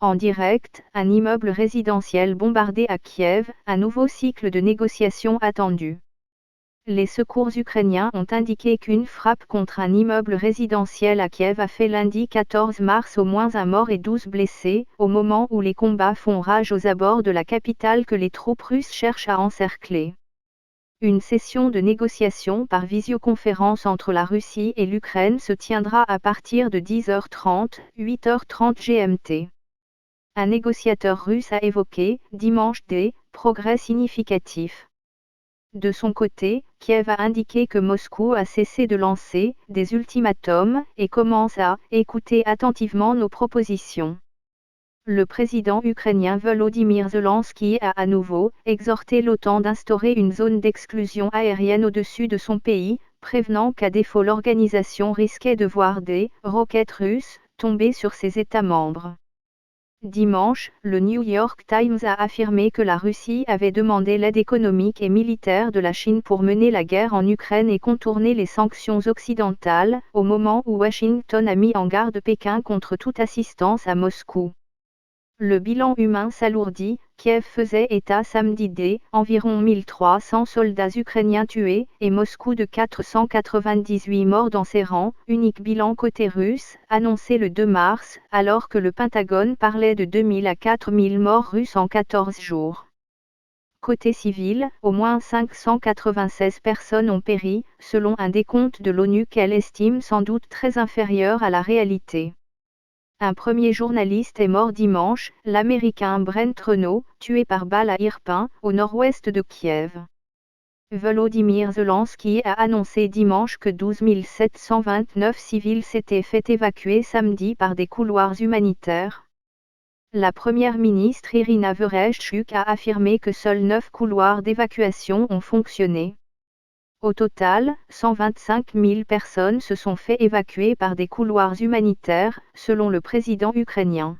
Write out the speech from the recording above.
En direct, un immeuble résidentiel bombardé à Kiev, un nouveau cycle de négociations attendu. Les secours ukrainiens ont indiqué qu'une frappe contre un immeuble résidentiel à Kiev a fait lundi 14 mars au moins un mort et 12 blessés, au moment où les combats font rage aux abords de la capitale que les troupes russes cherchent à encercler. Une session de négociation par visioconférence entre la Russie et l'Ukraine se tiendra à partir de 10h30, 8h30 GMT. Un négociateur russe a évoqué, dimanche, des progrès significatifs. De son côté, Kiev a indiqué que Moscou a cessé de lancer des ultimatums et commence à écouter attentivement nos propositions. Le président ukrainien Volodymyr Zelensky a à nouveau exhorté l'OTAN d'instaurer une zone d'exclusion aérienne au-dessus de son pays, prévenant qu'à défaut l'organisation risquait de voir des roquettes russes tomber sur ses États membres. Dimanche, le New York Times a affirmé que la Russie avait demandé l'aide économique et militaire de la Chine pour mener la guerre en Ukraine et contourner les sanctions occidentales, au moment où Washington a mis en garde Pékin contre toute assistance à Moscou. Le bilan humain s'alourdit, Kiev faisait état samedi d'environ 1300 soldats ukrainiens tués et Moscou de 498 morts dans ses rangs, unique bilan côté russe, annoncé le 2 mars, alors que le Pentagone parlait de 2000 à 4000 morts russes en 14 jours. Côté civil, au moins 596 personnes ont péri, selon un décompte de l'ONU qu'elle estime sans doute très inférieur à la réalité. Un premier journaliste est mort dimanche, l'Américain Brent Renault, tué par balle à Irpin, au nord-ouest de Kiev. Volodymyr Zelensky a annoncé dimanche que 12 729 civils s'étaient fait évacuer samedi par des couloirs humanitaires. La première ministre Irina Vereshchuk a affirmé que seuls 9 couloirs d'évacuation ont fonctionné. Au total, 125 000 personnes se sont fait évacuer par des couloirs humanitaires, selon le président ukrainien.